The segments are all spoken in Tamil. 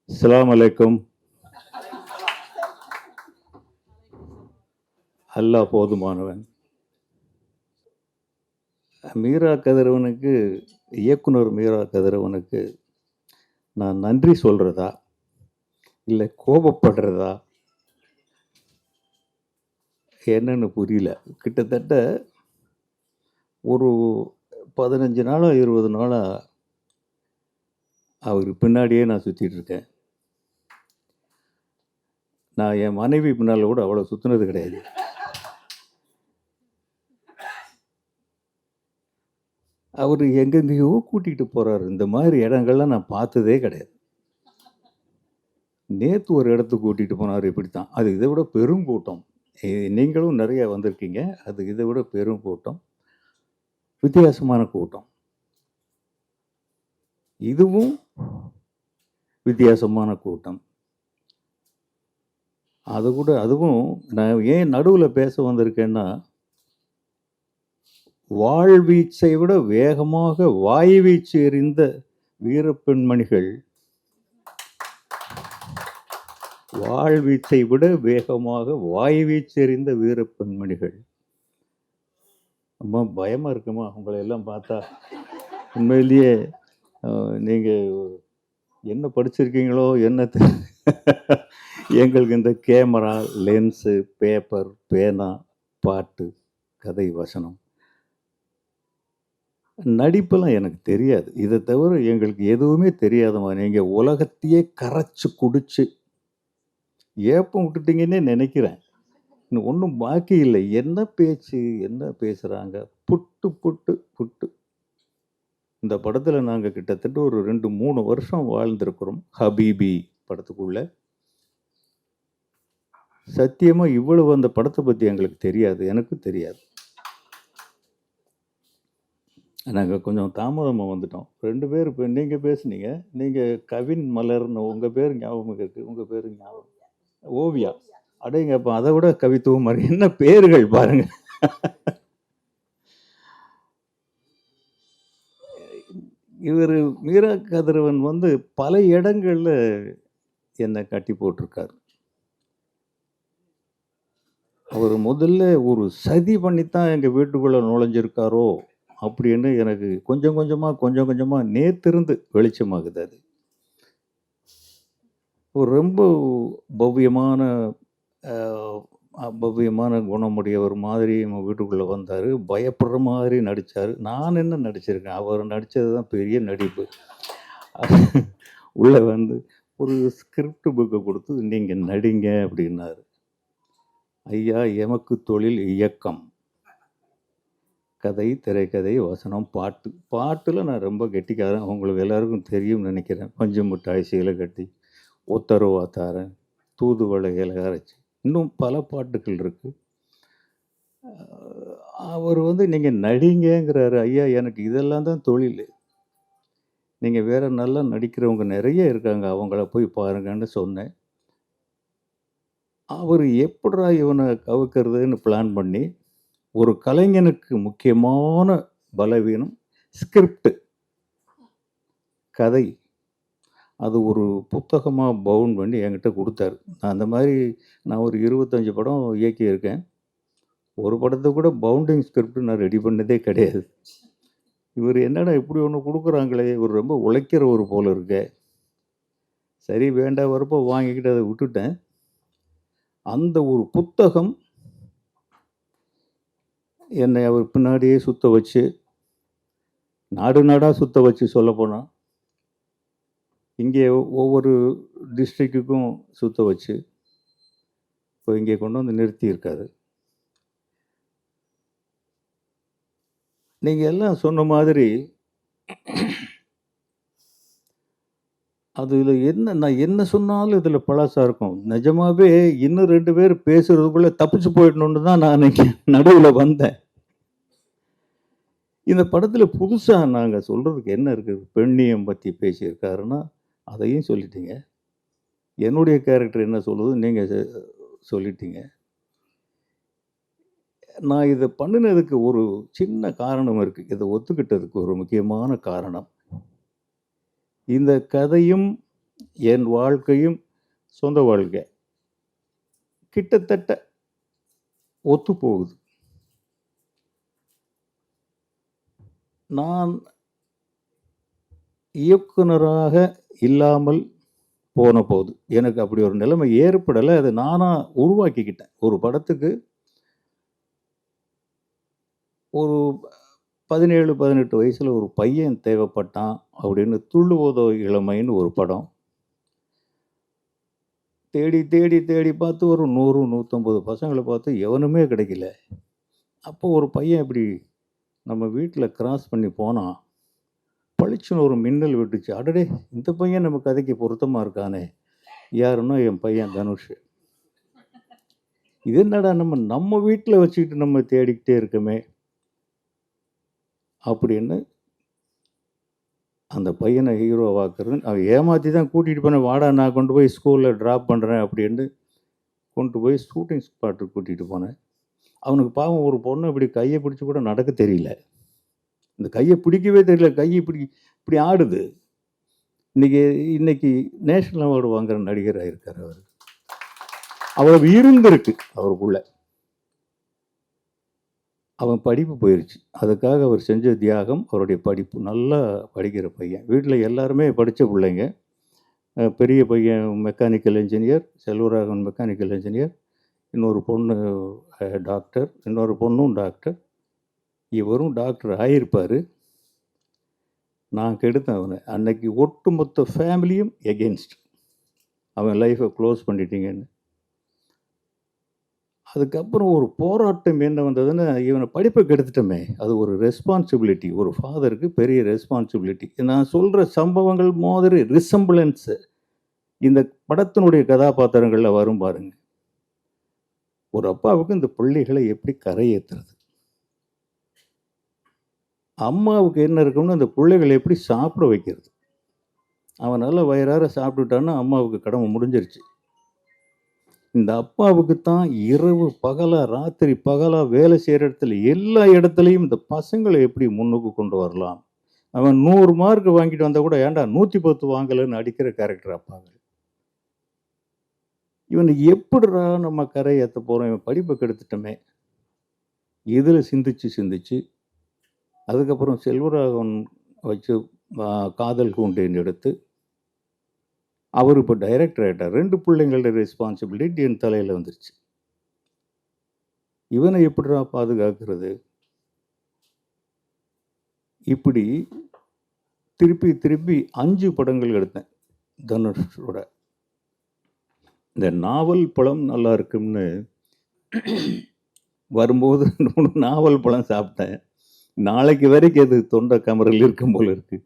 அஸ்ஸலாமு அலைக்கும். அல்லாஹ் போதுமானவன். மீரா கதிரவனுக்கு, இயக்குனர் மீரா கதிரவனுக்கு நான் நன்றி சொல்றதா? இல்ல கோபப்படுறதா? என்னன்னு புரியல. கிட்டத்தட்ட ஒரு 15 நாளா, 20 நாளா அவரு பின்னாடியே நான் சுத்திட்டு இருக்கேன். நான் என் மனைவி பின்னால கூட அவ்வளோ சுத்துனது கிடையாது. அவரு எங்கெங்கேயோ கூட்டிட்டு போறாரு. இந்த மாதிரி இடங்கள்லாம் நான் பார்த்ததே கிடையாது. நேத்து ஒரு இடத்துக்கு கூட்டிட்டு போனாரு இப்படித்தான். அது இத விட பெருங்கூட்டம். நீங்களும் நெறைய வந்திருக்கீங்க. அது இத விட பெருங்கூட்டம். வித்தியாசமான கூட்டம். இதுவும் வித்தியாசமான கூட்டம். அதுவும் நான் ஏன் நடுவுல பேச வந்திருக்கேன்னா, வாழ்வீச்சை விட வேகமாக வாய்வீச்சு எறிந்த வீரப்பெண்மணிகள், வாழ்வீச்சை விட வேகமாக வாய்வீச்சு எறிந்த வீரப்பெண்மணிகள். ரொம்ப பயமா இருக்குமா உங்கள எல்லாம் பார்த்தா? உண்மையிலேயே நீங்க என்ன படிச்சிருக்கீங்களோ என்ன எங்களுக்கு இந்த கேமரா, லென்ஸு, பேப்பர், பேனா, பாட்டு, கதை, வசனம், நடிப்பெல்லாம் எனக்கு தெரியாது. இத தவிர எங்களுக்கு எதுவுமே தெரியாதும்மா. நீங்க உலகத்தையே கரைச்சு குடிச்சு ஏப்பம் விட்டுட்டீங்கன்னே நெனைக்கிறேன். இன்னும் ஒண்ணும் பாக்கி இல்ல. என்ன பேச்சு? என்ன பேசுறாங்க? புட்டு, புட்டு, புட்டு. இந்த படத்துல நாங்க கிட்டத்தட்ட ஒரு 2, 3 வருஷம் வாழ்ந்திருக்கிறோம். ஹபீபி படத்துக்குள்ள. சத்தியமா இவ்வளவு அந்த படத்த பத்தி எங்களுக்கு தெரியாது. எனக்கும் தெரியாது. நாங்க கொஞ்சம் தாமதமா வந்துட்டோம். 2 பேர் இப்ப நீங்க பேசுனீங்க. நீங்க கவின் மலர்ன்னு உங்க பேரு ஞாபகம் இருக்கு. உங்க பேரு ஞாபகம் ஓவியா. அடேங்கப்பா! அத விட கவித்துவம் மாரி என்ன பேர்கள் பாருங்க. இவரு மீரா கதிரவன் வந்து பல இடங்கள்ல என்ன கட்டி போட்டுருக்காரு. அவரு முதல்ல ஒரு சதி பண்ணித்தான் எங்க வீட்டுக்குள்ள நுழைஞ்சிருக்காரோ! அப்படின்னு எனக்கு கொஞ்சம் கொஞ்சமா நேத்திருந்து வெளிச்சமாகுது அது. ஒரு ரொம்ப பவ்யமான பவ்யமான குணமுடையவர் மாதிரி நம்ம வீட்டுக்குள்ள வந்தாரு. பயப்படுற மாதிரி நடிச்சாரு. நான் என்ன நடிச்சிருக்கேன்? அவர் நடிச்சது தான் பெரிய நடிப்பு. உள்ள வந்து ஒரு ஸ்கிரிப்ட் புக்க குடுத்து, "நீங்க நடிங்க" அப்படின்னாரு. ஐயா, எமக்கு தொழில் இயக்கம். கதை, திரைக்கதை, வசனம், பாட்டு. பாட்டுல நான் ரொம்ப கெட்டிக்காரன். உங்களுக்கு எல்லாருக்கும் தெரியும்னு நெனைக்கிறேன். பஞ்சு மிட்டாய் சீலை கட்டி, ஒத்தருவா தாரன், தூதுவளையில அரைச்சு, இன்னும் பல பாட்டுகள் இருக்கு. அவரு வந்து நீங்க நடிங்கங்கிறாரு. ஐயா, எனக்கு இதெல்லாம் தான் தொழிலு. நீங்க வேற நல்லா நடிக்கிறவங்க நெறைய இருக்காங்க. அவங்கள போய் பாருங்கன்னு சொன்னேன். அவரு எப்புட்றா இவன கவுக்கிறதுன்னு பிளான் பண்ணி, ஒரு கலைஞனுக்கு முக்கியமான பலவீனம் ஸ்கிரிப்ட், கதை. அது ஒரு புத்தகமா பவுண்ட் பண்ணி என்கிட்ட குடுத்தாரு. நான் அந்த மாரி நான் ஒரு 25 படம் இயக்கியிருக்கேன். ஒரு படத்துக்கு கூட பவுண்டிங் ஸ்கிரிப்ட் நான் ரெடி பண்ணதே கிடையாது. இவரு என்னடா இப்படி ஒண்ணு குடுக்குறாங்களே! இவரு ரொம்ப உழைக்கிறவரு போல இருக்கே! சரி வேண்டா வெறுப்பா வாங்கிக்கிட்டு அத விட்டுட்டேன். அந்த ஒரு புத்தகம் என்னை அவர் பின்னாடியே சுத்த வச்சு, நாடு நாடா சுத்த வச்சு சொல்லப்போனா, இங்கே ஒவ்வொரு டிஸ்ட்ரிக்ட்டுக்கும் சுத்த வச்சு, இப்போ இங்கே கொண்டு வந்து நிறுத்தியிருக்காரு. நீங்க எல்லாம் சொன்ன மாதிரி, அதுல நான் என்ன சொன்னாலும் இதுல பழசா இருக்கும். நிஜமாவே இன்னும் 2 பேர் பேசுறதுக்குள்ள தப்பிச்சு போயிடணும்னு தான் நான் இங்க நடுவுல வந்தேன். இந்த படத்துல புதுசா நாங்க சொல்றதுக்கு என்ன இருக்கு? பெண்ணியம் பத்தி பேசியிருக்காருன்னா, அதையும் சொல்லிட்டீங்க. என்னுடைய கேரக்டர் என்ன சொல்லுது? நீங்க சொல்லிட்டீங்க. நான் இத பண்ணுனதுக்கு ஒரு சின்ன காரணம் இருக்கு. இத ஒத்துக்கிட்டதுக்கு ஒரு முக்கியமான காரணம். இந்த கதையும், என் வாழ்க்கையும் சொந்த வாழ்க்கை கிட்டத்தட்ட ஒத்து போகுது. நான் இயக்குனராக இல்லாமல் போன போது எனக்கு அப்படி ஒரு நிலைமை ஏற்படலை. அதை நானாக உருவாக்கிக்கிட்டேன். ஒரு படத்துக்கு ஒரு 17, 18 வயசில் ஒரு பையன் தேவைப்பட்டான் அப்படின்னு துள்ளுவதோ இளமைன்னு ஒரு படம். தேடி தேடி தேடி பார்த்து ஒரு 100, 150 பசங்களை பார்த்து எவனுமே கிடைக்கல. அப்போ ஒரு பையன் இப்படி நம்ம வீட்டில் கிராஸ் பண்ணி போனான். பளிச்சுன்னு ஒரு மின்னல் விட்டுச்சு. அடடே, இந்த பையன் நம்ம கதைக்கு பொருத்தமாக இருக்கானே. யாருன்னா என் பையன் தனுஷ். இது என்னடா நம்ம வீட்டில் வச்சுக்கிட்டு நம்ம தேடிக்கிட்டே இருக்கமே அப்படின்னு அந்த பையனை ஹீரோவாக்குறது. அவன் ஏமாற்றி தான் கூட்டிகிட்டு போனேன். வாடா, நான் கொண்டு போய் ஸ்கூலில் ட்ராப் பண்ணுறேன் அப்படின்னு கொண்டு போய் ஷூட்டிங் ஸ்பாட்டுக்கு கூட்டிகிட்டு போனேன். அவனுக்கு பாவம் ஒரு பொண்ணு இப்படி கையை பிடிச்சி கூட நடக்க தெரியல. இந்த கையை பிடிக்கவே தெரியல. கையை இப்படி ஆடுது. இன்னைக்கு நேஷனல் அவார்டு வாங்குற நடிகராக இருக்கார். அவர் அவ்வளவு இருந்திருக்கு அவருக்குள்ள. அவன் படிப்பு போயிடுச்சு. அதுக்காக அவர் செஞ்ச தியாகம் அவருடைய படிப்பு. நல்லா படிக்கிற பையன். வீட்டில் எல்லாருமே படித்த பிள்ளைங்க. பெரிய பையன் mechanical engineer, Selvaraghavan mechanical engineer. இன்னொரு பொண்ணு டாக்டர், இன்னொரு பொண்ணும் டாக்டர். இவரும் டாக்டர் ஆகியிருப்பார். நான் கெடுத்தேன் அவனை. அன்னைக்கு ஒட்டுமொத்த ஃபேமிலியும் எகென்ஸ்ட். அவன் லைஃப்பை க்ளோஸ் பண்ணிட்டீங்கன்னு. அதுக்கப்புறம் ஒரு போராட்டம் என்ன வந்ததுன்னு, இவனை படிப்பை கெடுத்துட்டோமே, அது ஒரு ரெஸ்பான்சிபிலிட்டி. ஒரு ஃபாதருக்கு பெரிய ரெஸ்பான்சிபிலிட்டி. நான் சொல்கிற சம்பவங்கள் மாதிரி ரிசம்பிளன்ஸு இந்த படத்தினுடைய கதாபாத்திரங்களில் வரும் பாருங்க. ஒரு அப்பாவுக்கு இந்த பிள்ளைகளை எப்படி கரையேற்றுறது, அம்மாவுக்கு என்ன இருக்குன்னு அந்த பிள்ளைகளை எப்படி சாப்பிட வைக்கிறது. அவன் நல்ல வயிறார சாப்பிட்டுட்டான்னா அம்மாவுக்கு கடமை முடிஞ்சிருச்சு. இந்த அப்பாவுக்கு தான் இரவு பகலா, ராத்திரி பகலா வேலை செய்கிற இடத்துல எல்லா இடத்துலையும் இந்த பசங்களை எப்படி முன்னுக்கு கொண்டு வரலாம். அவன் 100 மார்க் வாங்கிட்டு வந்தால் கூட ஏன்டா 110 வாங்கலைன்னு அடிக்கிற கேரக்டர் அப்பாங்க. இவனை எப்படிடா நம்ம கரை ஏற்ற போகிறோம், இவன் படிப்பை கெடுத்துட்டோமே. இதில் சிந்திச்சு அதுக்கப்புறம் செல்வராகவன் வச்சு காதல் கூண்டேன் எடுத்து அவர் இப்போ டைரக்டர் ஆகிட்டார். 2 பிள்ளைங்களோட ரெஸ்பான்சிபிலிட்டி என் தலையில் வந்துருச்சு. இவனை எப்படிடா பாதுகாக்கிறது. இப்படி திருப்பி 5 படங்கள் எடுத்தேன் தனுஷோட. இந்த நாவல் பழம் நல்லா இருக்கும்னு வரும்போது 3 நாவல் பழம் சாப்பிட்டேன். நாளைக்கு வரைக்கும் அது தொண்டை கமரில் இருக்கும் போல இருக்கு.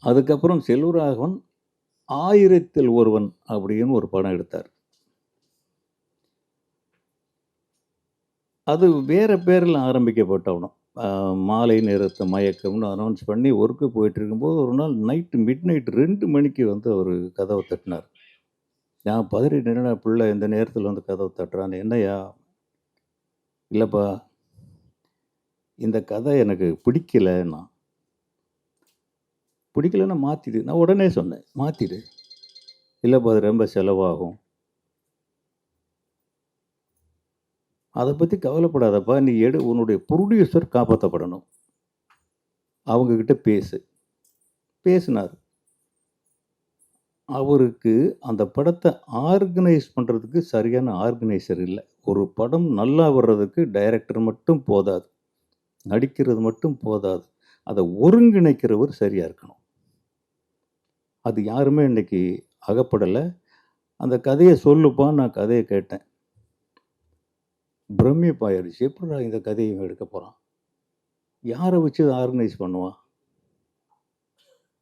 அதுக்கப்புறம் செல்வராகவன் 1000ல் ஒருவன் அப்படின்னு ஒரு படம் எடுத்தார். அது வேற பேரில் ஆரம்பிக்கப்பட்டவனும். மாலை நேரத்து மயக்கம்னு அனௌன்ஸ் பண்ணி ஒர்க்கு போயிட்டு இருக்கும்போது ஒரு நாள் மிட் நைட் 2 மணிக்கு வந்து அவர் கதவை தட்டினார். நான் பதறிட்டு, என்னடா பிள்ளை இந்த நேரத்தில் வந்து கதவை தட்டுறான்னு. என்னையா? இல்லைப்பா, இந்த கதை எனக்கு பிடிக்கலைன்னா. பிடிக்கலன்னா மாற்றிடு. நான் உடனே சொன்னேன், மாற்றிடு. இல்லைப்பா, அது ரொம்ப செலவாகும். அதை பற்றி கவலைப்படாதப்பா, நீ உன்னுடைய ப்ரொடியூசர் காப்பாற்றப்படணும், அவங்கக்கிட்ட பேசினார். அவருக்கு அந்த படத்தை ஆர்கனைஸ் பண்ணுறதுக்கு சரியான ஆர்கனைசர் இல்லை. ஒரு படம் நல்லா வர்றதுக்கு டைரக்டர் மட்டும் போதாது, நடிக்கிறது மட்டும் போதாது, அதை ஒருங்கிணைக்கிறவர் சரியாக இருக்கணும். அது யாருமே இன்னைக்கு அகப்படலை. அந்த கதையை சொல்லுப்பான்னு நான் கதையை கேட்டேன். பிரமிப்பாயிருச்சு. எப்படிடா இந்த கதையை எடுக்க போகிறான், யாரை வச்சு ஆர்கனைஸ் பண்ணுவான்.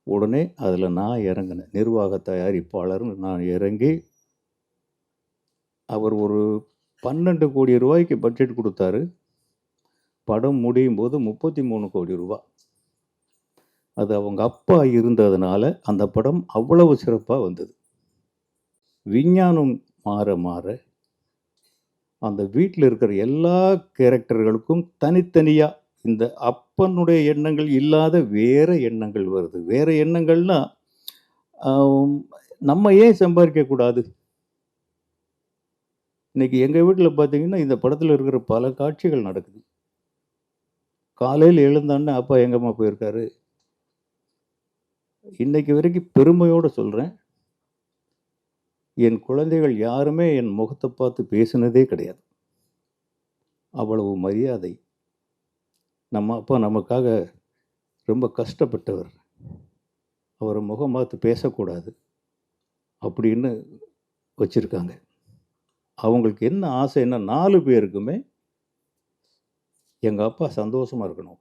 உடனே அதில் நான் இறங்கினேன். நிர்வாக தயாரிப்பாளர்னு நான் இறங்கி, அவர் ஒரு 12 கோடி ரூபாய்க்கு பட்ஜெட் கொடுத்தாரு. படம் முடியும் போது 33 கோடி ரூபா. அது அவங்க அப்பா இருந்ததுனால அந்த படம் அவ்வளவு சிறப்பாக வந்தது. விஞ்ஞானம் மாற அந்த வீட்டில் இருக்கிற எல்லா கேரக்டர்களுக்கும் தனித்தனியாக இந்த அப்பனுடைய எண்ணங்கள் இல்லாத வேற எண்ணங்கள் வருது. வேற எண்ணங்கள்னா, ஆம், நம்ம ஏன் சம்பாரிக்கக்கூடாது? இன்னைக்கு எங்க வீட்ல பார்த்தீங்கன்னா, இந்த படத்துல இருக்கிற பல காட்சிகள் நடக்குது. காலையில எழுந்தோனே, "அப்பா எங்கம்மா போயிருக்காரு?" இன்னைக்கு வரைக்கும் பெருமையோட சொல்றேன். என் குழந்தைகள் யாருமே என் முகத்த பார்த்து பேசினதே கிடையாது. அவ்வளவு மரியாதை. நம்ம அப்பா நமக்காக ரொம்ப கஷ்டப்பட்டவர். அவர முகம் பார்த்து பேசக்கூடாது. அப்படின்னு வச்சிருக்காங்க. அவங்களுக்கு என்ன ஆசைன்னா 4 பேருக்குமே எங்க அப்பா சந்தோஷமா இருக்கணும்.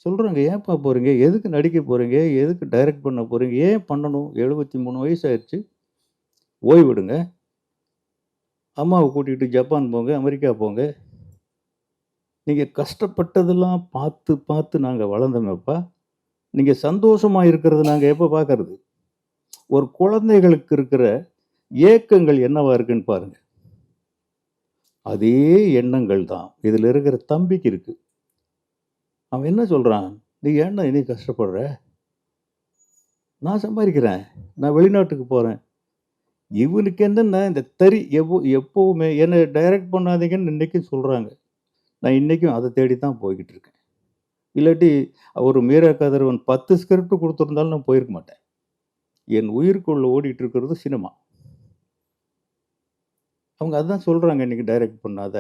சொல்றாங்க, "ஏன்பா போறீங்க? எதுக்கு நடிக்க போறீங்க? எதுக்கு டைரக்ட் பண்ண போறீங்க? ஏன் பண்ணணும்? 73 வயசு ஆயிருச்சு. ஓய்வெடுங்க. அம்மாவ கூட்டிட்டு ஜப்பான் போங்க, அமெரிக்கா போங்க. நீங்க கஷ்டப்பட்டதெல்லாம் பார்த்து, பார்த்து நாங்க வளர்ந்தோமேப்பா. நீங்க சந்தோஷமா இருக்கிறத நாங்க எப்ப பார்க்கறது?" ஒரு குழந்தைகளுக்கு இருக்கிற ஏக்கங்கள் என்னவா இருக்குன்னு பாருங்க. அதே எண்ணங்கள் தான் இதுல இருக்கிற தம்பிக்கு இருக்கு. அவன் என்ன சொல்றான்? "நீ ஏன்டா இனி கஷ்டப்படுற? நான் சம்பாரிக்கிறேன். நான் வெளிநாட்டுக்கு போறேன்." இவனுக்கு என்னன்னா இந்த தறி எப்பவுமே என்ன டைரக்ட் பண்ணாதீங்கன்னு இன்னைக்கும் சொல்றாங்க. நான் இன்னைக்கும் அத தேடி தான் போய்க்கிட்டு இருக்கேன். இல்லாட்டி ஒரு மீரா கதிரவன் 10 ஸ்கிரிப்ட் குடுத்திருந்தாலும் நான் போயிருக்க மாட்டேன். என் உயிருக்குள்ள ஓடிட்டு இருக்கிறது சினிமா. அவங்க அதான் சொல்றாங்க, "இன்னைக்கு டைரக்ட் பண்ணாத."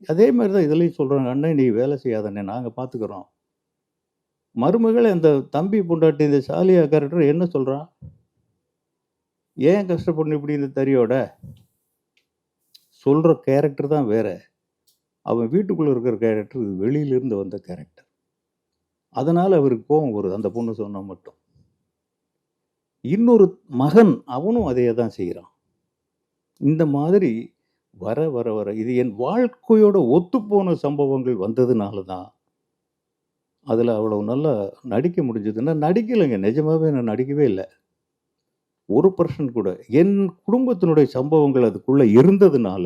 அதே மாரி தான் இதுலயும் சொல்றாங்க, "அண்ணே நீ வேலை செய்யாத அண்ணே, நாங்க பார்த்துக்கிறோம்." மருமகள் அந்த தம்பி பொண்டாட்டி இந்த சாலியா கேரக்டர் என்ன சொல்றான்? "ஏன் கஷ்டப்படணும் இப்படி இந்த தறியோட?" சொல்ற கேரக்டர் தான் வேற. அவன் வீட்டுக்குள்ள இருக்கிற கேரக்டர் வெளியிலிருந்து வந்த கேரக்டர். அதனால அவருக்கு கோவம் வருது, அந்த பொண்ணு சொன்னா மட்டும். இன்னொரு மகன் அவனும் அதே தான் செய்றான். இந்த மாதிரி வர, வர, வர இது என் வாழ்க்கையோட ஒத்துப்போன சம்பவங்கள் வந்ததுனால தான், அதுல அவ்வளவு நல்லா நடிக்க முடிஞ்சது. நான் நடிக்கலைங்க. நிஜமாவே நான் நடிக்கவே இல்ல. 1% கூட. என் குடும்பத்தினுடைய சம்பவங்கள் அதுக்குள்ள இருந்ததுனால,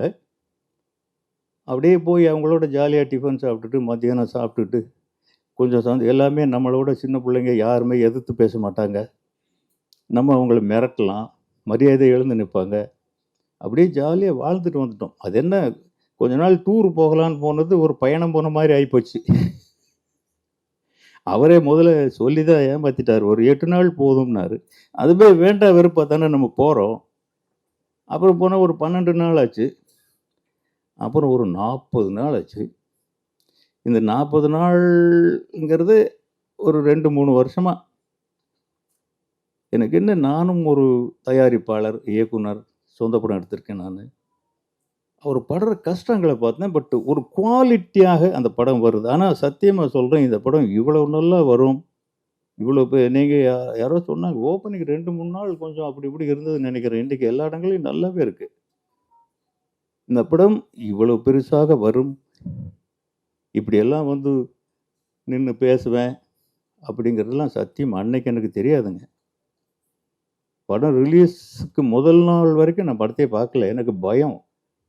அப்படியே போய் அவங்களோட ஜாலியா டிஃபன் சாப்பிட்டுட்டு, மத்தியானம் சாப்பிட்டுட்டு, கொஞ்சம் எல்லாமே நம்மளோட சின்ன பிள்ளைங்க யாருமே எதிர்த்து பேச மாட்டாங்க. நம்ம அவங்கள மிரட்டலாம். மரியாதை எழுந்து நிப்பாங்க. அப்படியே ஜாலியா வாழ்ந்துட்டு வந்துட்டோம். அது என்ன கொஞ்ச நாள் டூர் போகலான்னு போனது ஒரு பயணம் போன மாரி ஆயிப்போச்சு. அவரே முதல்ல சொல்லி தான் ஏமாத்திட்டாரு. ஒரு 8 நாள் போதும்னாரு. அதுவே வேண்டா வெறுப்பா தானே நம்ம போறோம். அப்புறம் போனா ஒரு 12 நாள் ஆச்சு. அப்புறம் ஒரு 40 நாள் ஆச்சு. இந்த 40 நாள்ங்கிறது ஒரு 2, 3 வருஷமா எனக்கு என்ன நானும் ஒரு தயாரிப்பாளர், இயக்குனர், சொந்த படம் எடுத்திருக்கேன் நானு. அவர் படுற கஷ்டங்கள பார்த்தேன். பட் ஒரு குவாலிட்டியாக அந்த படம் வருது. ஆனா சத்தியமா சொல்றேன், இந்த படம் இவ்வளவு நல்லா வரும். இவ்வளோ நீங்க யாரோ சொன்னாங்க, ஓப்பனிங் 2, 3 நாள் கொஞ்சம் அப்படி இப்படி இருந்ததுன்னு நெனைக்கிறேன். இன்னைக்கு எல்லா இடங்கள்லயும் நல்லாவே இருக்கு. இந்த படம் இவ்வளவு பெருசாக வரும். இப்படியெல்லாம் வந்து நின்னு பேசுவேன் அப்படிங்கிறதெல்லாம் சத்தியம் அன்னைக்கு எனக்கு தெரியாதுங்க. படம் ரிலீஸுக்கு முதல் நாள் வரைக்கும் நான் படத்தையே பார்க்கல. எனக்கு பயம்.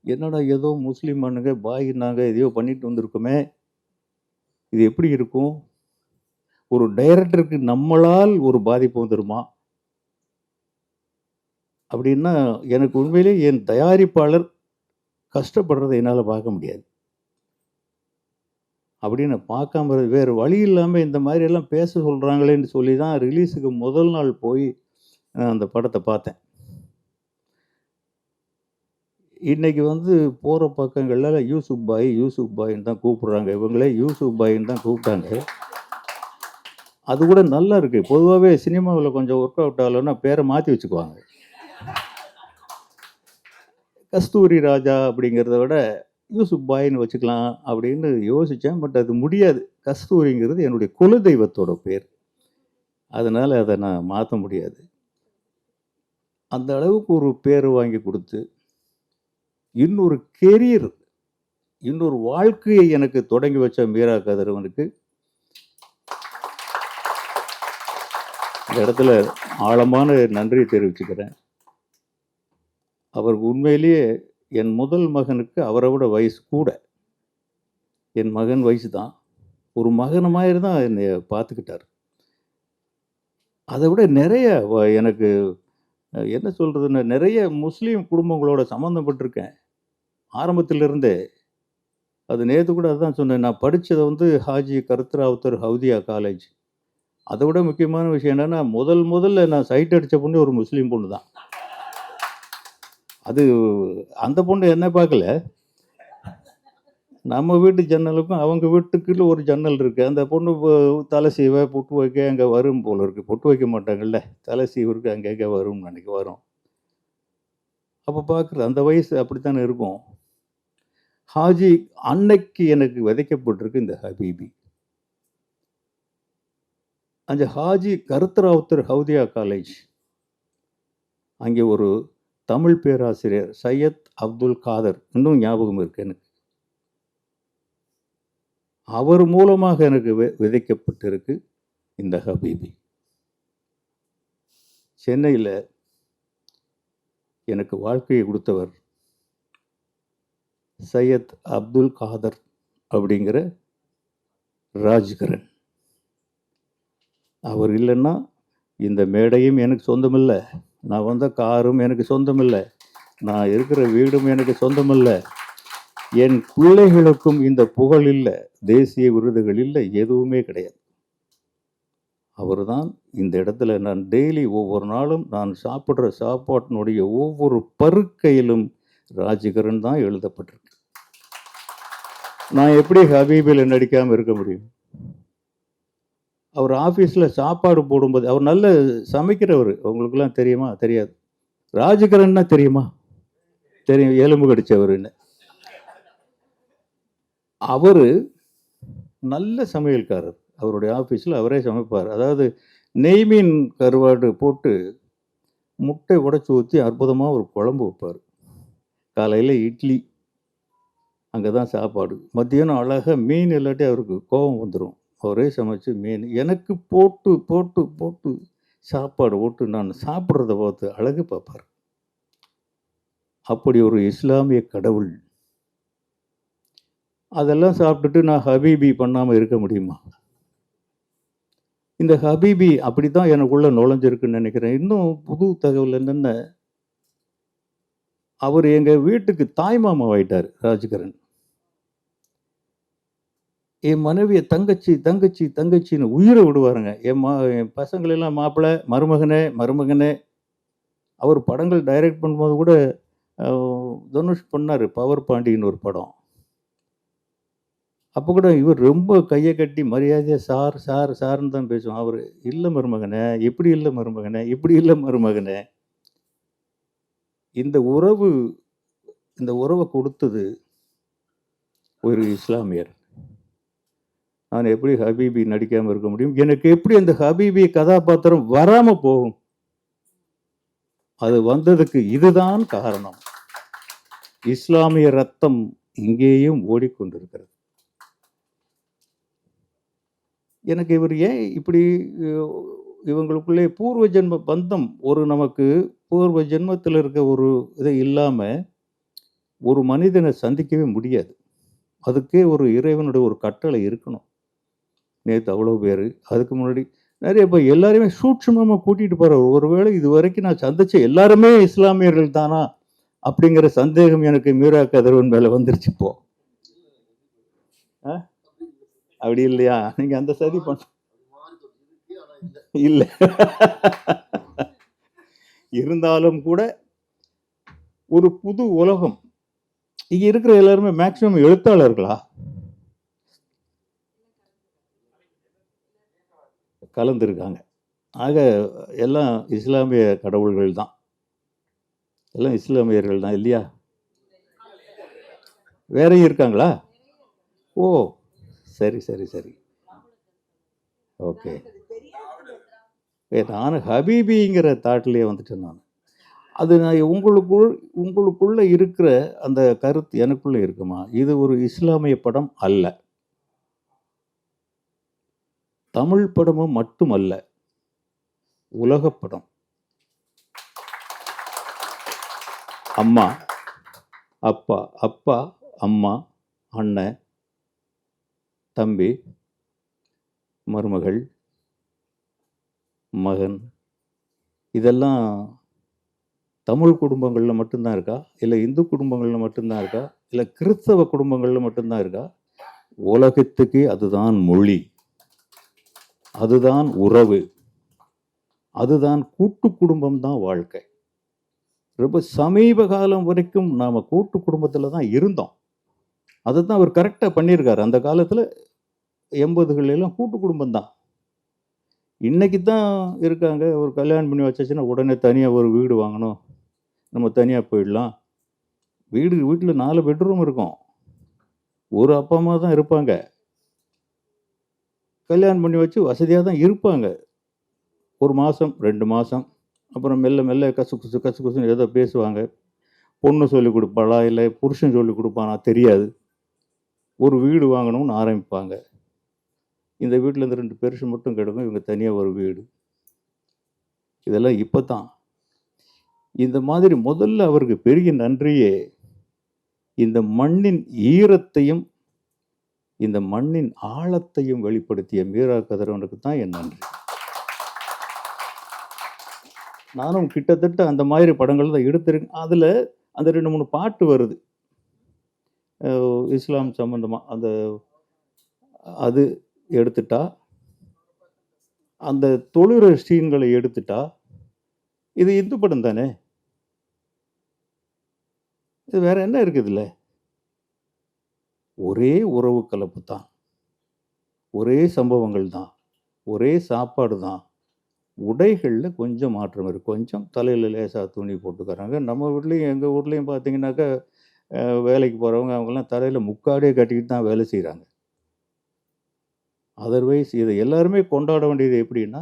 என்னடா ஏதோ முஸ்லீமானுங்க, பாய்னாங்க எதையோ பண்ணிட்டு வந்திருக்கோமே! இது எப்படி இருக்கும்? ஒரு டைரக்டருக்கு நம்மளால் ஒரு பாதிப்பு வந்துருமா? அப்படின்னா, எனக்கு உண்மையிலேயே என் தயாரிப்பாளர் கஷ்டப்படுறத என்னால பார்க்க முடியாது. அப்படின்னு பார்க்காம வேறு வழி இல்லாம இந்த மாதிரியெல்லாம் பேச சொல்றாங்களேன்னு சொல்லி தான் ரிலீஸுக்கு முதல் நாள் போய் அந்த படத்த பார்த்தேன். இன்னைக்கு வந்து போற பக்கங்கள்ல யூசுப் பாய், யூசுப் பாய்ன்னு தான் கூப்பிடுறாங்க. இவங்களே யூசுப் பாய்ன்னு தான் கூப்பிட்டாங்க. அது கூட நல்லா இருக்கு. பொதுவாவே சினிமாவுல கொஞ்சம் ஒர்க் அவுட் ஆகலன்னா பேர மாத்தி வச்சுக்குவாங்க. கஸ்தூரி ராஜா அப்படிங்கிறத விட யூசுப் பாய்ன்னு வச்சுக்கலாம் அப்படின்னு யோசிச்சேன். பட் அது முடியாது. கஸ்தூரிங்கிறது என்னுடைய குலதெய்வத்தோட பேர். அதனால அத நான் மாத்த முடியாது. அந்த அளவுக்கு ஒரு பேரு வாங்கி குடுத்து, இன்னொரு கெரியர், இன்னொரு வாழ்க்கையை எனக்கு தொடங்கி வச்ச மீரா கதிரவனுக்கு இந்த இடத்துல ஆழமான நன்றி தெரிவிச்சுக்கிறேன். அவர் உண்மையிலேயே என் முதல் மகனுக்கு அவரை விட வயசு கூட. என் மகன் வயசு தான். ஒரு மகன மாதிரி தான் என்னைய பார்த்துக்கிட்டார். அதை விட நிறைய எனக்கு என்ன சொல்றதுன்னு, நிறைய முஸ்லீம் குடும்பங்களோட சம்மந்தப்பட்டிருக்கேன். ஆரம்பத்திலிருந்தே. அது நேத்து கூட அதான் சொன்னேன். நான் படிச்சது வந்து ஹாஜி கருத்ராவுத்தர் ஹவுதியா காலேஜ். அதை விட முக்கியமான விஷயம் என்னன்னா, முதல்ல நான் சைட் அடிச்ச பொண்ணு ஒரு முஸ்லீம் பொண்ணு தான். அது அந்த பொண்ணு என்ன பார்க்கல. நம்ம வீட்டு ஜன்னலுக்கும் அவங்க வீட்டுக்குள்ள ஒரு ஜன்னல் இருக்கு. அந்த பொண்ணு தலை சீவ, பொட்டு வைக்க அங்க வரும் போல இருக்கு. பொட்டு வைக்க மாட்டாங்கல்ல. தலை சீவுறதுக்கு அங்கங்க வரும்னு அன்னைக்கு வரும். அப்ப பார்க்குறது அந்த வயசு அப்படித்தானே இருக்கும். ஹாஜி அன்னைக்கு எனக்கு விதைக்கப்பட்டிருக்கு இந்த ஹபீபி. அந்த ஹாஜி கருத்ராவுத்தர் ஹவுதியா காலேஜ். அங்கே ஒரு தமிழ் பேராசிரியர் சையத் அப்துல் காதர், இன்னும் ஞாபகம் இருக்கு எனக்கு. அவர் மூலமாக எனக்கு விதைக்கப்பட்டிருக்கு இந்த ஹபீபி. சென்னையில் எனக்கு வாழ்க்கையை கொடுத்தவர் சையத் அப்துல் காதர் அப்படிங்கிற ராஜ்கரன். அவர் இல்லைன்னா இந்த மேடையும் எனக்கு சொந்தமில்லை, நான் வந்த காரும் எனக்கு சொந்தமில்லை, நான் இருக்கிற வீடும் எனக்கு சொந்தமில்லை, என் பிள்ளைகளுக்கும் இந்த புகழ் இல்லை, தேசிய விருதுகள் இல்லை, எதுவுமே கிடையாது. அவர் தான் இந்த இடத்துல நான் டெய்லி ஒவ்வொரு நாளும் நான் சாப்பிட்ற சாப்பாட்டினுடைய ஒவ்வொரு பருக்கையிலும் ராஜ்கரன் தான் எழுதப்பட்டிருக்கு. நான் எப்படி ஹபீபில் நடிக்காமல் இருக்க முடியும்? அவர் ஆஃபீஸில் சாப்பாடு போடும்போது, அவர் நல்ல சமைக்கிறவர், உங்களுக்கெல்லாம் தெரியுமா? தெரியாது. ராஜ்கரன்னா தெரியுமா? தெரியும், எலும்பு கடிச்சவருன்னு. அவர் நல்ல சமையல்காரர். அவருடைய ஆஃபீஸில் அவரே சமைப்பார். அதாவது நெய்மீன் கருவாடு போட்டு முட்டை உடைச்சி ஊற்றி அற்புதமாக ஒரு குழம்பு வைப்பார். காலையில் இட்லி, அங்கே தான் சாப்பாடு. மத்தியானம் அழகாக மீன் இல்லாட்டி அவருக்கு கோபம் வந்துடும். அவரே சமைச்சு மீன் எனக்கு போட்டு போட்டு போட்டு சாப்பாடு போட்டு நான் சாப்பிட்றத பார்த்து அழகு பார்ப்பார். அப்படி ஒரு இஸ்லாமிய கடவுள். அதெல்லாம் சாப்பிட்டுட்டு நான் ஹபீபி பண்ணாமல் இருக்க முடியுமா? இந்த ஹபீபி அப்படி தான் எனக்குள்ளே நுழைஞ்சிருக்குன்னு நினைக்கிறேன். இன்னும் புது தகவல் என்னென்ன, அவர் எங்கள் வீட்டுக்கு தாய்மாமாவாயிட்டார் ராஜ்கரன். என் மனைவியை தங்கச்சி தங்கச்சி தங்கச்சின்னு உயிரை விடுவாருங்க. என் பசங்களெல்லாம் மாப்பிள்ளை, மருமகனே மருமகனே. அவர் படங்கள் டைரக்ட் பண்ணும்போது கூட தனுஷ் பண்ணார் பவர் பாண்டின்னு ஒரு படம். அப்போ கூட இவர் ரொம்ப கையை கட்டி மரியாதையாக சார் சார் சார்ன்னு தான் பேசுவோம். அவர் இல்லை மருமகனே, இப்படி இல்லை மருமகனே, இப்படி இல்லை மருமகனே. இந்த உறவை கொடுத்தது ஒரு இஸ்லாமியர். நான் எப்படி ஹபீபி நடிக்காமல் இருக்க முடியும்? எனக்கு எப்படி அந்த ஹபீபி கதாபாத்திரம் வராமல் போகும்? அது வந்ததுக்கு இதுதான் காரணம். இஸ்லாமிய ரத்தம் இங்கேயும் ஓடிக்கொண்டிருக்கிறது. எனக்கு இவர் ஏன் இப்படி, இவங்களுக்குள்ளே பூர்வ ஜென்ம பந்தம், ஒரு நமக்கு பூர்வ ஜென்மத்தில் இருக்க ஒரு இதை இல்லாமல் ஒரு மனிதனை சந்திக்கவே முடியாது. அதுக்கே ஒரு இறைவனுடைய ஒரு கட்டளை இருக்கணும். நேற்று அவ்வளோ பேர், அதுக்கு முன்னாடி நிறைய இப்போ எல்லாரையுமே சூட்சமாக கூட்டிகிட்டு போகிற, ஒருவேளை இது வரைக்கும் நான் சந்திச்ச எல்லாருமே இஸ்லாமியர்கள் தானா அப்படிங்கிற சந்தேகம் எனக்கு மீரா கதிரவன் மேலே வந்துருச்சு. இப்போ அப்படி இல்லையா? நீங்கள் அந்த சதி பண்ண இல்லை. இருந்தாலும் கூட ஒரு புது உலகம். இங்க இருக்கிற எல்லாருமே மேக்சிமம் எழுத்தாளர்களா? கலந்துருக்காங்க. ஆக எல்லாம் இஸ்லாமிய கடவுள்கள் தான், எல்லாம் இஸ்லாமியர்கள் தான் இல்லையா? வேறையும் இருக்காங்களா? ஓ, சரி சரி சரி, ஓகே. நான் ஹபீபிங்கிற தாட்டிலே வந்துட்டேன் நான். அது நான் உங்களுக்குள்ள இருக்கிற அந்த கருத்து எனக்குள்ள இருக்குமா? இது ஒரு இஸ்லாமிய படம் அல்ல, தமிழ் படமும் மட்டுமல்ல, உலக படம். அம்மா, அப்பா, அப்பா, அம்மா, அண்ணன், தம்பி, மருமகள், மகன், இதெல்லாம் தமிழ் குடும்பங்களில் மட்டும்தான் இருக்கா? இல்லை இந்து குடும்பங்களில் மட்டும்தான் இருக்கா? இல்லை கிறிஸ்தவ குடும்பங்களில் மட்டும்தான் இருக்கா? உலகத்துக்கு அதுதான் மொழி, அதுதான் உறவு, அதுதான் கூட்டு குடும்பம் தான் வாழ்க்கை. ரொம்ப சமீப காலம் வரைக்கும் நாம் கூட்டு குடும்பத்தில் தான் இருந்தோம். அதை தான் அவர் கரெக்டாக பண்ணியிருக்காரு. அந்த காலத்தில் 80களெல்லாம் கூட்டு குடும்பம் தான். இன்னைக்கு தான் இருக்காங்க, ஒரு கல்யாணம் பண்ணி வச்சாச்சுன்னா உடனே தனியாக ஒரு வீடு வாங்கணும், நம்ம தனியாக போயிடலாம். வீட்டில் 4 பெட்ரூம் இருக்கும், ஒரு அப்பா அம்மா தான் இருப்பாங்க, கல்யாணம் பண்ணி வச்சு வசதியாக தான் இருப்பாங்க. 1 மாதம் 2 மாதம், அப்புறம் மெல்ல மெல்ல கசு குசுன்னு ஏதோ பேசுவாங்க. பொண்ணு சொல்லிக் கொடுப்பாளா இல்லை புருஷன் சொல்லிக் கொடுப்பானா தெரியாது. ஒரு வீடு வாங்கணும்னு ஆரம்பிப்பாங்க. இந்த வீட்டில் இந்த 2 பெருசு மட்டும் கிடக்கும், இவங்க தனியாக ஒரு வீடு. இதெல்லாம் இப்போ தான். இந்த மாதிரி முதல்ல அவருக்கு பெரிய நன்றியே இந்த மண்ணின் ஈரத்தையும் இந்த மண்ணின் ஆழத்தையும் வெளிப்படுத்திய மீரா கதிரவனுக்கு தான் என் நன்றி. நானும் கிட்டத்தட்ட அந்த மாதிரி படங்கள் தான் எடுத்திருக்கேன். அதில் அந்த 2-3 பாட்டு வருது இஸ்லாம் சம்பந்தமாக. அது எடுத்துட்டா, அந்த தொழுற சீன்களை எடுத்துட்டா, இது இந்து படம் தானே, இது வேற என்ன இருக்குதுல்ல? ஒரே உறவு கலப்பு தான், ஒரே சம்பவங்கள் தான், ஒரே சாப்பாடு தான். உடைகளில் கொஞ்சம் மாற்றம் இருக்குது. கொஞ்சம் தலையில் லேசாக துணி போட்டுக்கிறாங்க. நம்ம வீட்லேயும் எங்கள் ஊர்லேயும் பார்த்தீங்கன்னாக்கா வேலைக்கு போகிறவங்க அவங்கெல்லாம் தலையில் முக்காடே கட்டிக்கிட்டு தான் வேலை செய்கிறாங்க. அதர்வைஸ் இதை எல்லாருமே கொண்டாட வேண்டியது எப்படின்னா,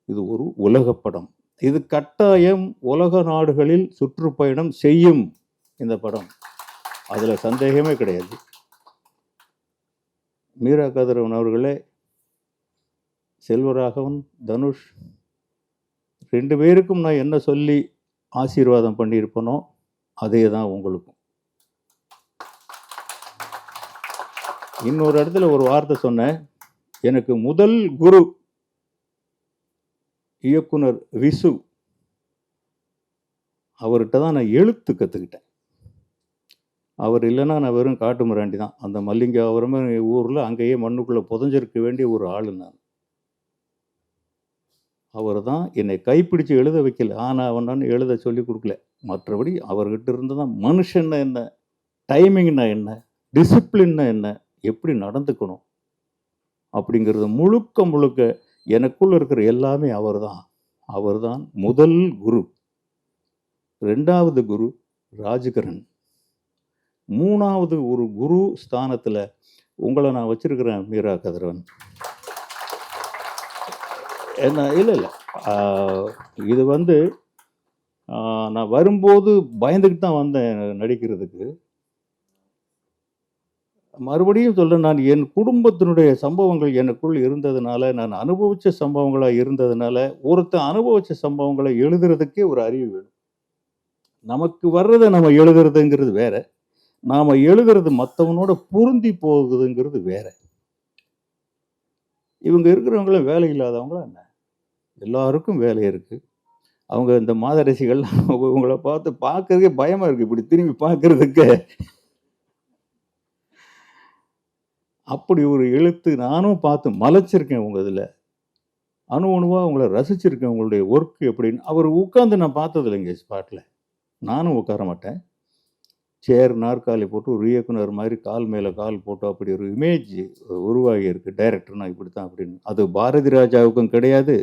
இது ஒரு உலகப்படம். இது கட்டாயம் உலக நாடுகளில் சுற்றுப்பயணம் செய்யும் இந்த படம், அதில் சந்தேகமே கிடையாது. மீரா கதிரவன் அவர்களே, செல்வராகவன், தனுஷ் 2 பேருக்கும் நான் என்ன சொல்லி ஆசீர்வாதம் பண்ணியிருப்பனோ அதே தான் உங்களுக்கும். இன்னொரு இடத்துல ஒரு வார்த்தை சொன்னேன், எனக்கு முதல் குரு இயக்குனர் விசு, அவர்கிட்ட தான் நான் எழுத்து கற்றுக்கிட்டேன். அவர் இல்லைன்னா நான் வெறும் காட்டு மிராண்டி தான். அந்த மல்லிங்காபுரமே ஊரில் அங்கேயே மண்ணுக்குள்ளே புதஞ்சிருக்க வேண்டிய ஒரு ஆள் நான். அவர் தான் என்னை கைப்பிடிச்சு எழுத வைக்கல, ஆனால் அவனான்னு எழுத சொல்லி கொடுக்கல. மற்றபடி அவர்கிட்ட இருந்து தான் மனுஷன்னா என்ன, டைமிங்னா என்ன, டிசிப்ளின்னா என்ன, எப்படி நடந்துக்கணும் அப்படிங்கிறது முழுக்க முழுக்க எனக்குள்ள இருக்கிற எல்லாமே அவர் தான் முதல் குரு. 2வது குரு ராஜ்கரன். 3வது ஒரு குரு ஸ்தானத்தில் உங்களை நான் வச்சிருக்கிறேன் மீரா கதிரவன். என்ன இல்லை இது நான் வரும்போது பயந்துக்கிட்டு தான் வந்தேன் நடிக்கிறதுக்கு. மறுபடியும் சொல்கிறேன், நான் என் குடும்பத்தினுடைய சம்பவங்கள் எனக்குள் இருந்ததுனால, நான் அனுபவித்த சம்பவங்களாக இருந்ததுனால, ஒருத்தன் அனுபவித்த சம்பவங்களை எழுதுறதுக்கே ஒரு அறிவு வேணும். நமக்கு வர்றதை நம்ம எழுதுறதுங்கிறது வேற, நாம் எழுதுறது மற்றவனோட பொருந்தி போகுதுங்கிறது வேற. இவங்க இருக்கிறவங்களும் வேலை இல்லாதவங்களா என்ன? எல்லாருக்கும் வேலை இருக்குது. அவங்க இந்த மாதரசிகள்லாம் உங்களை பார்க்கறதுக்கே பயமாக இருக்குது, இப்படி திரும்பி பார்க்கறதுக்கு. அப்படி ஒரு எழுத்து நானும் பார்த்து மலைச்சிருக்கேன். உங்கள் இதில் அணுவாக உங்களை ரசிச்சிருக்கேன், உங்களுடைய ஒர்க் எப்படின்னு. அவர் உட்காந்து நான் பார்த்தது இல்லைங்க ஸ்பாட்டில். நானும் உட்கார மாட்டேன். சேர் நாற்காலி போட்டு ஒரு இயக்குனர் மாதிரி கால் மேலே கால் போட்டு அப்படி ஒரு இமேஜ் உருவாகி இருக்குது, டைரக்டர்னா இப்படி தான் அப்படின்னு. அது பாரதி ராஜாவுக்கும் கிடையாது,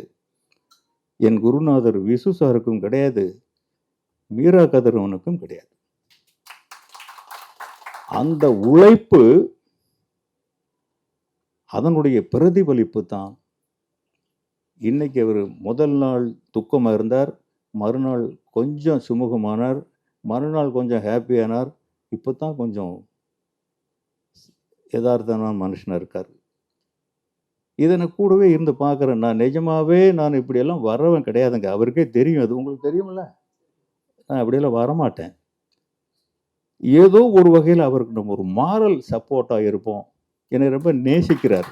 என் குருநாதர் விசு சாருக்கும் கிடையாது, மீரா கதிரவனுக்கும் கிடையாது. அந்த உழைப்பு, அதனுடைய பிரதிபலிப்பு தான் இன்னைக்கு. அவர் முதல் நாள் துக்கமாக இருந்தார், மறுநாள் கொஞ்சம் சுமூகமானார், மறுநாள் கொஞ்சம் ஹாப்பியானார், இப்போ தான் கொஞ்சம் யதார்த்தமான மனுஷனாக இருக்கார். இதை நான் கூடவே இருந்து பார்க்குறேன். நான் நிஜமாகவே நான் இப்படியெல்லாம் வரவன் கிடையாதுங்க, அவருக்கே தெரியும், அது உங்களுக்கு தெரியுமில்ல. நான் அப்படியெல்லாம் வரமாட்டேன். ஏதோ ஒரு வகையில் அவருக்கு நம்ம ஒரு மாரல் சப்போர்ட்டாக இருப்போம். என்னை ரொம்ப நேசிக்கிறார்.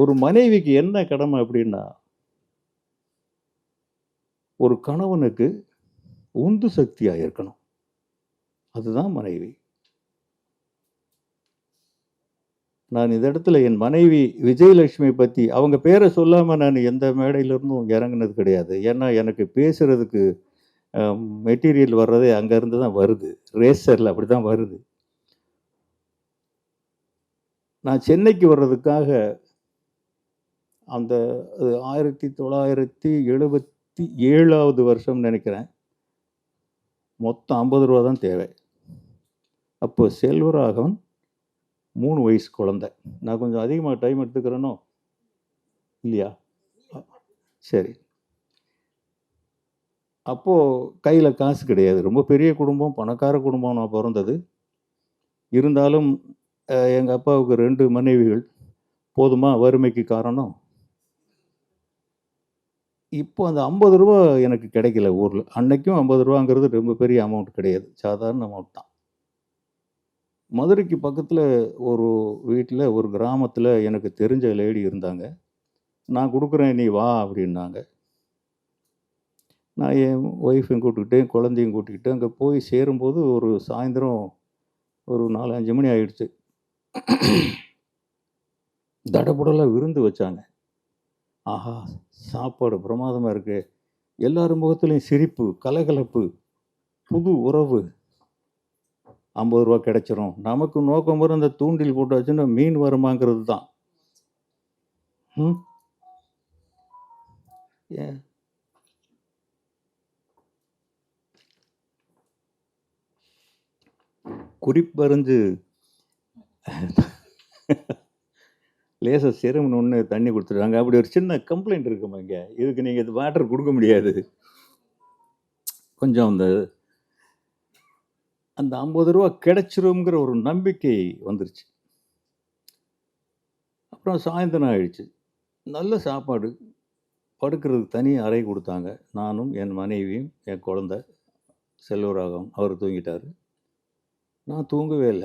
ஒரு மனைவிக்கு என்ன கடமை அப்படின்னா, ஒரு கணவனுக்கு உந்து சக்தியா இருக்கணும். அதுதான் மனைவி. நான் இந்த இடத்துல என் மனைவி விஜயலட்சுமி பத்தி அவங்க பேர சொல்லாம நான் எந்த மேடையில இருந்தும் இறங்குனது கிடையாது. ஏன்னா, எனக்கு பேசுறதுக்கு அ மெட்டீரியல் வர்றதே அங்க இருந்து தான் வருது. ரேசர்ல அப்படிதான் வருது. நான் சென்னைக்கு வர்றதுக்காக அந்த 1977வது வருஷம் நெனைக்கிறேன். மொத்தம் ரூ. 50 தான் தேவை. அப்போ செல்வராகவன் 3 வயசு குழந்தை. நான் கொஞ்சம் அதிகமா டைம் எடுத்துக்கிறேனோ? இல்லையா? அ சரி. அப்போ கையில காசு கிடையாது. ரொம்ப பெரிய குடும்பம், பணக்கார குடும்பம் நான் பொறந்தது. இருந்தாலும் எங்க அப்பாவுக்கு 2 மனைவிகள். போதுமா வறுமைக்கு காரணம்? இப்போ அந்த ரூ. 50 எனக்கு கிடைக்கல ஊர்ல. அன்னைக்கும் ரூ. 50ங்கிறது ரொம்ப பெரிய அமௌண்ட் கிடையாது. சாதாரண அமௌண்ட் தான். மதுரைக்கு பக்கத்துல ஒரு வீட்ல, ஒரு கிராமத்துல எனக்கு தெரிஞ்ச லேடி இருந்தாங்க. நான் குடுக்குறேன் நீ வா அப்படின்னாங்க. நான் என் ஒய்ஃபையும் கூட்டுக்கிட்டு, குழந்தையும் கூட்டிக்கிட்டு அங்க போய் சேரும்போது ஒரு சாயந்தரம் ஒரு 4, 5 மணி ஆயிடுச்சு. தடபுடலா விருந்து வச்சாங்க. ஆஹா! சாப்பாடு பிரமாதமா இருக்கு. எல்லார் முகத்திலயும் சிரிப்பு, கலகலப்பு, புது உறவு. ரூ. 50 கிடைச்சிரும். நமக்கு நோக்கம் வரும் அந்த தூண்டில் போட்டு வச்சுன்னா மீன் வருமாங்கிறது தான். ம். ஏன் குறிப்பறிஞ்சு லேசா சிரமம்னு தண்ணி குடுத்துட்டாங்க. அப்படி ஒரு சின்ன கம்ப்ளைண்ட் இருக்குமா இங்க. இதுக்கு நீங்க இது வாட்டர் குடுக்க முடியாது. கொஞ்சம் அந்த அந்த ரூ. 50 கிடைச்சிரும்ங்கிற ஒரு நம்பிக்கை வந்துருச்சு. அப்புறம் சாயந்தரம் ஆயிடுச்சு. நல்ல சாப்பாடு. படுக்கிறதுக்கு தனி அறை குடுத்தாங்க. நானும், என் மனைவியும், என் குழந்தை செல்வராகவன். அவரு தூங்கிட்டாரு. நான் தூங்கவே இல்ல.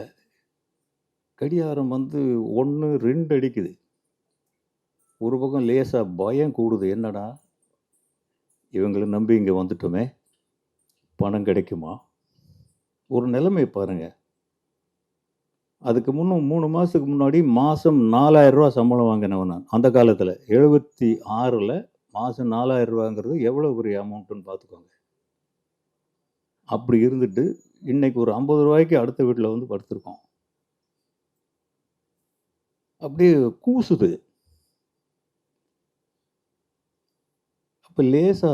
கடியாரம் வந்து 1, 2 அடிக்குது. ஒரு பக்கம் லேசா பயம் கூடுது. என்னடா! இவங்கள நம்பி இங்க வந்துட்டோமே! பணம் கிடைக்குமா? ஒரு நிலைமைய பாருங்க. அதுக்கு முன்னும் 3 மாசத்துக்கு முன்னாடி மாசம் ரூ. 4000 சம்பளம் வாங்கினவன் நான். அந்த காலத்துல. 76ல மாசம் ரூ. 4000ங்கிறது எவ்வளவு பெரிய அமௌண்ட்டுன்னு பார்த்துக்கோங்க. அப்படி இருந்துட்டு, இன்னைக்கு ஒரு ரூ. 50க்கு அடுத்த வீட்ல வந்து படுத்திருக்கோம். அப்படியே கூசுது. அப்ப லேசா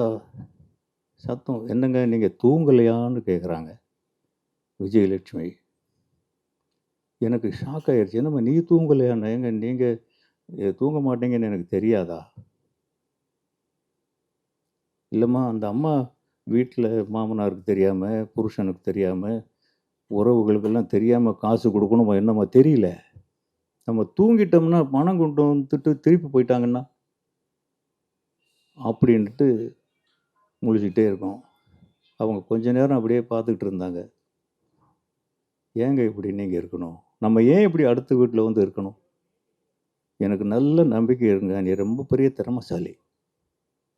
சத்தம். "என்னங்க நீங்க தூங்கலையான்னு?" கேட்குறாங்க விஜயலட்சுமி. எனக்கு ஷாக் ஆயிருச்சு. என்னம்மா நீ தூங்கலையான்னா? ஏங்க நீங்க தூங்க மாட்டீங்கன்னு எனக்கு தெரியாதா? இல்லம்மா அந்த அம்மா வீட்ல மாமனாருக்கு தெரியாம, புருஷனுக்கு தெரியாம, உறவுகளுக்கெல்லாம் தெரியாம காசு குடுக்கணுமா என்னம்மா தெரியல. நம்ம தூங்கிட்டோம்னா பணம் கொண்டு வந்துட்டு திருப்பி போயிட்டாங்கன்னா? அப்படின்ட்டு முழிச்சுக்கிட்டே இருக்கோம். அவங்க கொஞ்ச நேரம் அப்படியே பார்த்துக்கிட்டு இருந்தாங்க. ஏங்க இப்படி நீங்க இருக்கணும்? நம்ம ஏன் இப்படி அடுத்த வீட்ல வந்து இருக்கணும்? எனக்கு நல்ல நம்பிக்கை இருக்குங்க. நீ ரொம்ப பெரிய திறமைசாலி.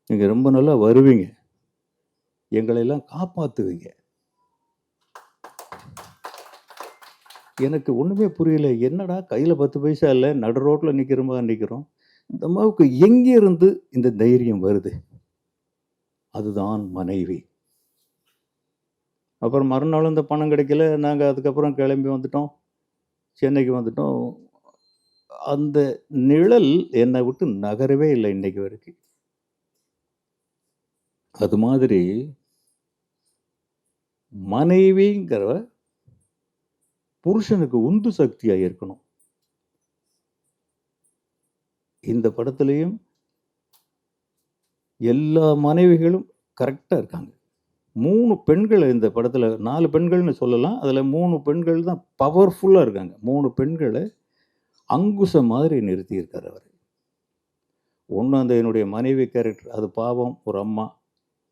நீங்க ரொம்ப நல்லா வருவீங்க. எங்களெல்லாம் காப்பாத்துவீங்க. எனக்கு ஒண்ணுமே புரியல. என்னடா கையில 10 பைசா இல்ல. நடு ரோட்ல நிக்கிற மாரி நிக்கிறோம். இந்த அம்மாவுக்கு எங்கேருந்து இந்த தைரியம் வருது? அதுதான் மனைவி. அப்புறம் மறுநாளும் இந்த பணம் கிடைக்கல. நாங்க அதுக்கப்புறம் கிளம்பி வந்துட்டோம். சென்னைக்கு வந்துட்டோம். அந்த நிழல் என்ன விட்டு நகரவே இல்ல இன்னைக்கு வரைக்கும். அது மாதிரி மனைவிங்கிறவ புருஷனுக்கு உந்து சக்தியா இருக்கணும். இந்த படத்திலயும் எல்லா மனைவிகளும் கரெக்ட்டா இருக்காங்க. 3 பெண்கள இந்த படத்துல 4 பெண்கள்னு சொல்லலாம். அதுல 3 பெண்கள் தான் பவர்ஃபுல்லா இருக்காங்க. 3 பெண்கள அங்குசம் மாதிரி நிறுத்தியிருக்காரு அவரு. ஒண்ணு அந்த என்னுடைய மனைவி கேரக்டர். அது பாவம் ஒரு அம்மா.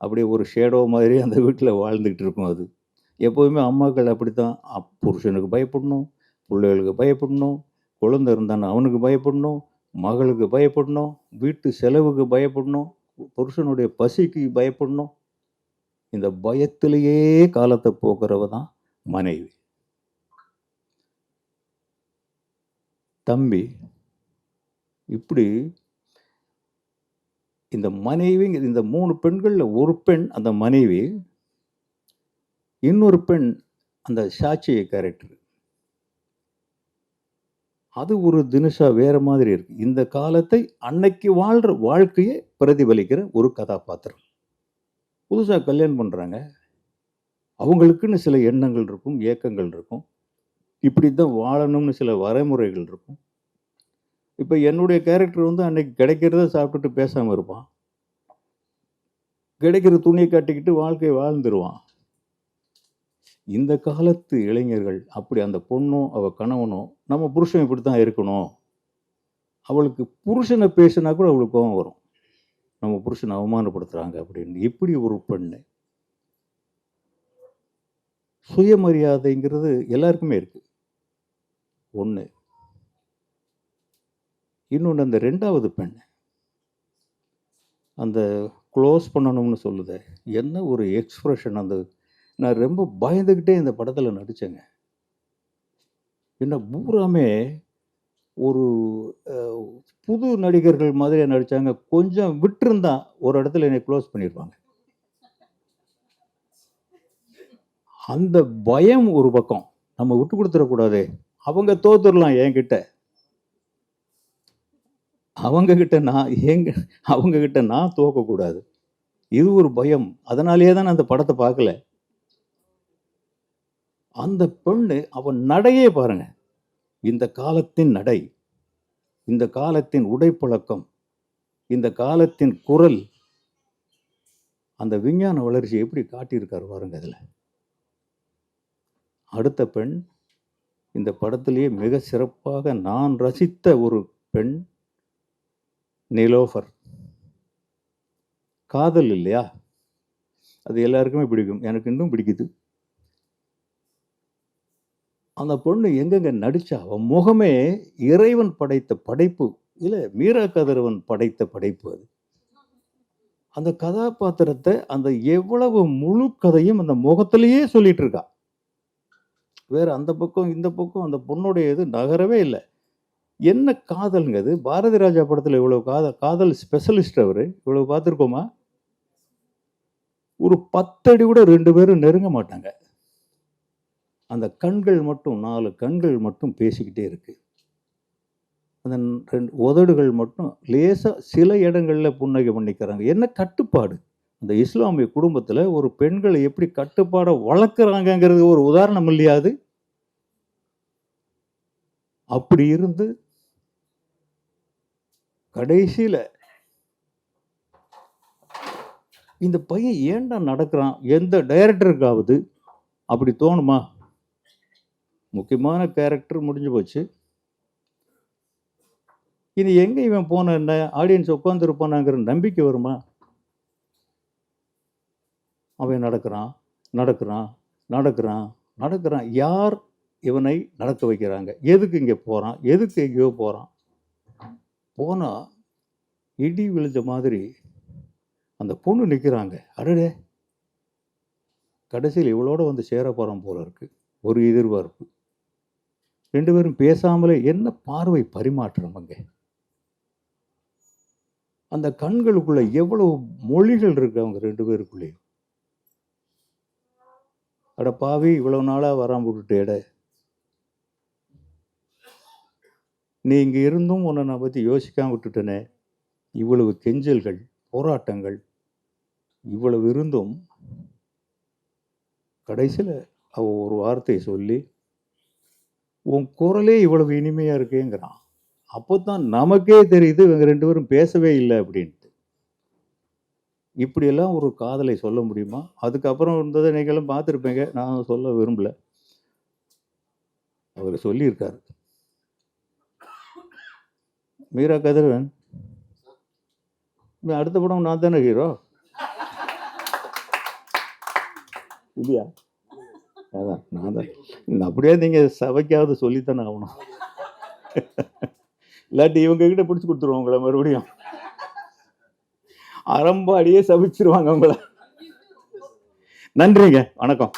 அப்படியே ஒரு ஷேடோ மாதிரி அந்த வீட்ல வாழ்ந்துகிட்டு இருக்கும் அது. எப்போதுமே அம்மாக்கள் அப்படித்தான். புருஷனுக்கு பயப்படணும், புள்ளைகளுக்கு பயப்படணும், குழந்தை இருந்தான்னா அவனுக்கு பயப்படணும், மகளுக்கு பயப்படணும், வீட்டு செலவுக்கு பயப்படணும், புருஷனுடைய பசிக்கு பயப்படணும். இந்த பயத்திலேயே காலத்தை போக்குறவ தான் மனைவி. தம்பி, இப்படி இந்த மனைவி, இந்த 3 பெண்கள்ல ஒரு பெண் அந்த மனைவி, இன்னொரு பெண் அந்த சாட்சி கேரக்டர். அது ஒரு தினுஷா வேற மாதிரி இருக்கு. இந்த காலத்தை அன்னைக்கு வாழ்ற வாழ்க்கையை பிரதிபலிக்கிற ஒரு கதாபாத்திரம். புதுசா கல்யாணம் பண்றாங்க. அவங்களுக்குன்னு சில எண்ணங்கள் இருக்கும், ஏக்கங்கள் இருக்கும். இப்படித்தான் வாழணும்னு சில வரைமுறைகள் இருக்கும். இப்ப என்னுடைய கேரக்டர் வந்து அன்னைக்கு கிடைக்கிறத சாப்பிட்டுட்டு பேசாம இருப்பான். கிடைக்கிற துணியை கட்டிக்கிட்டு வாழ்க்கையை வாழ்ந்துருவான். இந்த காலத்து இளைஞர்கள் அப்படி அந்த பொண்ணும் அவ கணவனும், நம்ம புருஷன் இப்படித்தான் இருக்கணும். அவளுக்கு புருஷனை பேசினா கூட அவளுக்கு கோவம் வரும். நம்ம புருஷனை அவமானப்படுத்துறாங்க அப்படின்னு. இப்படி ஒரு பெண்ணு. சுயமரியாதைங்கிறது எல்லாருக்குமே இருக்கு. ஒண்ணு. இன்னொன்னு, அந்த 2வது பெண். அந்த க்ளோஸ் பண்ணணும்னு சொல்லுதே, என்ன ஒரு எக்ஸ்பிரஷன்! அந்த நான் ரொம்ப பயந்துக்கிட்டே இந்த படத்துல நடிச்சேங்க. என்ன பூராமே ஒரு புது நடிகர்கள் மாதிரியா நடிச்சாங்க. கொஞ்சம் விட்டிருந்தா ஒரு இடத்துல என்னை க்ளோஸ் பண்ணிருப்பாங்க. அந்த பயம் ஒரு பக்கம். நம்ம விட்டு கொடுத்துடக்கூடாதே. அவங்க தோத்துடலாம் என்கிட்ட. அவங்க கிட்ட நான் தோக்கக்கூடாது. இது ஒரு பயம். அதனாலேயே தான் நான் அந்த படத்தை பார்க்கல. அந்த பெண்ணு, அவன் நடையே பாருங்க. இந்த காலத்தின் நடை, இந்த காலத்தின் உடைப்பழக்கம், இந்த காலத்தின் குரல், அந்த விஞ்ஞான வளர்ச்சி எப்படி காட்டியிருக்காரு பாருங்க அதுல. அடுத்த பெண், இந்த படத்திலேயே மிக சிறப்பாக நான் ரசித்த ஒரு பெண், நிலோஃபர். காதல் இல்லையா? அது எல்லாருக்குமே பிடிக்கும். எனக்கு இன்னும் பிடிக்குது. அந்த பொண்ணு எங்கெங்க நடிச்சா? அவன் முகமே இறைவன் படைத்த படைப்பு. இல்ல, மீரா கதிரவன் படைத்த படைப்பு அது. அந்த கதாபாத்திரத்தை, அந்த எவ்வளவு முழு கதையும் அந்த முகத்திலேயே சொல்லிட்டு இருக்கா. வேற அந்த பக்கம் இந்த பக்கம் அந்த பொண்ணுடைய இது நகரவே இல்லை. என்ன காதல்ங்க அது! பாரதி ராஜா படத்துல இவ்வளவு காதல் ஸ்பெஷலிஸ்ட் அவரு. இவ்வளவு பார்த்துருக்கோமா? ஒரு 10 அடி கூட 2 பேரும் நெருங்க மாட்டாங்க. அந்த கண்கள் மட்டும், 4 கண்கள் மட்டும் பேசிக்கிட்டே இருக்கு. அந்த 2 உதடுகள் மட்டும் லேசா சில இடங்கள்ல புன்னகை பண்ணிக்கிறாங்க. என்ன கட்டுப்பாடு! அந்த இஸ்லாமிய குடும்பத்துல ஒரு பெண்களை எப்படி கட்டுப்பாட வளர்க்குறாங்கங்கிறது ஒரு உதாரணம் இல்லையா அது? அப்படி இருந்து கடைசியில இந்த பையன் ஏன்டா நடக்கிறான்? எந்த டைரக்டருக்காவது அப்படி தோணுமா? முக்கியமான கேரக்டர் முடிஞ்சு போச்சு. இனி எங்க இவன் போன என்ன? ஆடியன்ஸ் உட்கார்ந்துருப்பானாங்கிற நம்பிக்கை வருமா? அவன் நடக்கிறான். யார் இவனை நடக்க வைக்கிறாங்க? எதுக்கு இங்க போறான்? எதுக்கு எங்கேயோ போறான்? போனா இடி விழுந்த மாதிரி அந்த பொண்ணு நிக்கிறாங்க. அடடே, கடைசியில் இவளோட வந்து சேர போறான் போல இருக்கு. ஒரு எதிர்பார்ப்பு. 2 பேரும் பேசாமலே என்ன பார்வை பரிமாற்றம் அங்க! அந்த கண்களுக்குள்ள எவ்வளவு மொழிகள் இருக்கு அவங்க 2 பேருக்குள்ளேயும். அட பாவி, இவ்வளவு நாளா வராம விட்டுட்டேட. நீ இங்க இருந்தும் உன்னை நான் பத்தி யோசிக்காம விட்டுட்டனே. இவ்வளவு கெஞ்சல்கள், போராட்டங்கள், இவ்வளவு இருந்தும் கடைசியில அவ ஒரு வார்த்தையை சொல்லி, உன் குரலே இவ்வளவு இனிமையா இருக்கேங்கிறான். அப்போதான் நமக்கே தெரியுது இவங்க 2 பேரும் பேசவே இல்லை அப்படின்ட்டு. இப்படியெல்லாம் ஒரு காதலை சொல்ல முடியுமா? அதுக்கப்புறம் இருந்ததை நீங்களும் பார்த்துருப்பீங்க. நான் சொல்ல விரும்பல. அவர் சொல்லியிருக்காரு. மீரா கதிரவன், அடுத்த படம் நான் தானே ஹீரோ இல்லையா? அதான் நான் தான். அப்படியே நீங்க சபைக்காவது சொல்லித்தானே ஆகணும். இல்லாட்டி இவங்க கிட்ட பிடிச்சி கொடுத்துருவோம் உங்களை மறுபடியும். அறம்பாடியே சபிச்சிருவாங்க உங்கள. நன்றிங்க. வணக்கம்.